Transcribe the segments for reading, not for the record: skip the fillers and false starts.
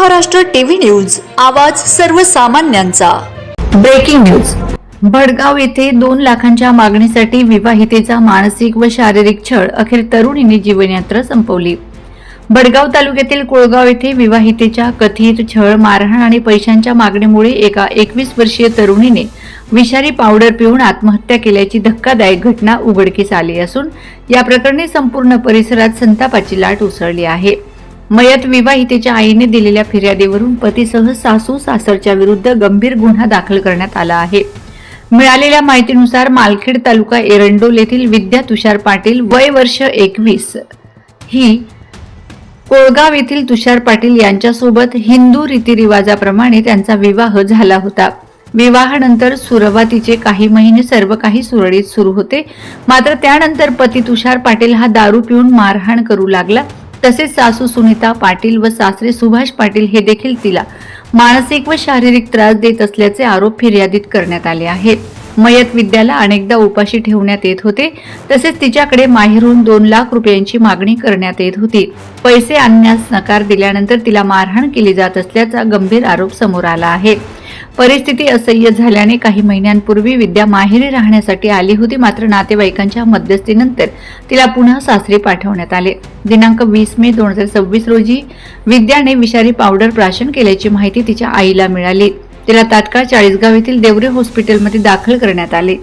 Maharashtra TV news, आवाज सर्वसामान्यांचा। Breaking news. Bhadgaon येथे 2 लाखांच्या मागणीसाठी विवाहितेचा मानसिक व शारीरिक छळ, अखेर तरुणीने जीवनयात्रा संपवली। भडगाव तालुक्यातील कोळगाव येथे विवाहितेच्या कथित छळ, मारहाण आणि पैशांच्या मागणीमुळे एका 21 वर्षीय तरुणीने विषारी पावडर पिऊन आत्महत्या केल्याची धक्कादायक घटना उघडकीस आली असून या प्रकरणी संपूर्ण परिसरात संतापाची लाट उसळली आहे। मयत विवाहितेच्या आईने दिलेल्या फिर्यादीवरून पतीसह सासू सासरच्या विरुद्ध गंभीर गुन्हा दाखल करण्यात आला आहे। मिळालेल्या माहितीनुसार मालखेड तालुका एरंडोल येथील विद्या तुषार पाटील, वय वर्ष 21, ही कोळगाव येथील तुषार पाटील यांच्यासोबत हिंदू रीतिरिवाजाप्रमाणे त्यांचा विवाह झाला होता। विवाहानंतर सुरुवातीचे काही महिने सर्व काही सुरळीत सुरू होते, मात्र त्यानंतर पती तुषार पाटील हा दारू पिऊन मारहाण करू लागला। तसेच सासू सुनीता पाटील व सासरे सुभाष पाटील हे देखील तिला मानसिक व शारीरिक त्रास देत असल्याचे आरोप फिर्यादीत करण्यात आले आहेत। मयत विद्याला अनेकदा उपाशी ठेवण्यात येत होते, तसेच तिच्याकडे माहेरून 2 लाख रुपयांची मागणी करण्यात येत होती। पैसे आणण्यास नकार दिल्यानंतर तिला मारहाण केली जात असल्याचा गंभीर आरोप समोर आला आहे। परिस्थिती असह्य झाल्याने काही महिन्यांपूर्वी विद्या माहेरी राहण्यासाठी आली होती, मात्र नातेवाईकांच्या मध्यस्थीनंतर तिला पुन्हा सासरी पाठवण्यात आले। दिनांक 20 मे 2026 रोजी विद्याने विषारी पावडर प्राशन केल्याची माहिती तिच्या आईला मिळाली। तिला तात्काळ चाळीसगाव येथील देवरे हॉस्पिटलमध्ये दाखल करण्यात आले।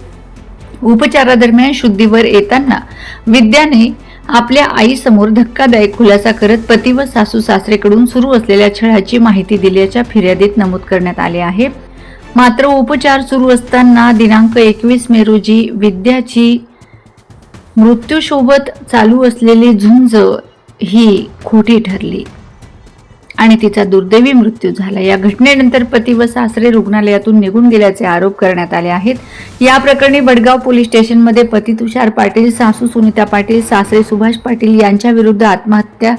उपचारादरम्यान शुद्धीवर येताना विद्याने आपल्या आईसमोर धक्कादायक खुलासा करत पती व सासू सासरेकडून सुरू असलेल्या छळाची माहिती दिल्याच्या फिर्यादीत नमूद करण्यात आले आहे। मात्र उपचार सुरू असताना दिनांक 21 मे रोजी विद्याची मृत्यूसोबत चालू असलेली झुंज ही खोटी ठरली आणि तिचा दुर्दैवी मृत्यू झाला। या घटनेनंतर पती व सासरे रुग्णालयातून निघून गेल्याचे आरोप करण्यात आले आहेत। या प्रकरणी भडगाव पोलीस स्टेशनमध्ये पती तुषार पाटील, सासू सुनीता पाटील, सासरे सुभाष पाटील यांच्या विरुद्ध आत्महत्या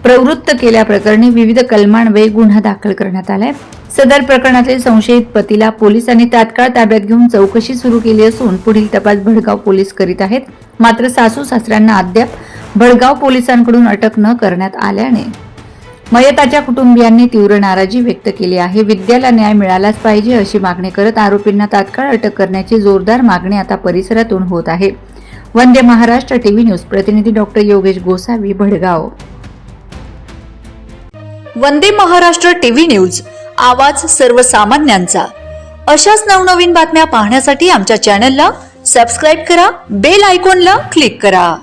प्रवृत्त केल्याप्रकरणी विविध कलमान्वये गुन्हा दाखल करण्यात आलाय। सदर प्रकरणातील संशयित पतीला पोलिसांनी तात्काळ ताब्यात घेऊन चौकशी सुरू केली असून पुढील तपास भडगाव पोलीस करीत आहेत। मात्र सासू सासऱ्यांना अद्याप भडगाव पोलिसांकडून अटक न करण्यात आल्याने मयताच्या कुटुंबियांनी तीव्र नाराजी व्यक्त केली आहे। विद्याला न्याय मिळालाच पाहिजे अशी मागणी करत आरोपींना तात्काळ अटक करण्याची जोरदार मागणी आता परिसरातून होत आहे। वंदे महाराष्ट्र टीव्ही न्यूज प्रतिनिधी doctor Yogesh Gosavi, Bhadgaon. Vande Maharashtra TV news, आवाज सर्वसामान्यांचा। अशाच नवनवीन बातम्या पाहण्यासाठी आमच्या चॅनलला सबस्क्राइब करा, बेल आयकॉनला क्लिक करा।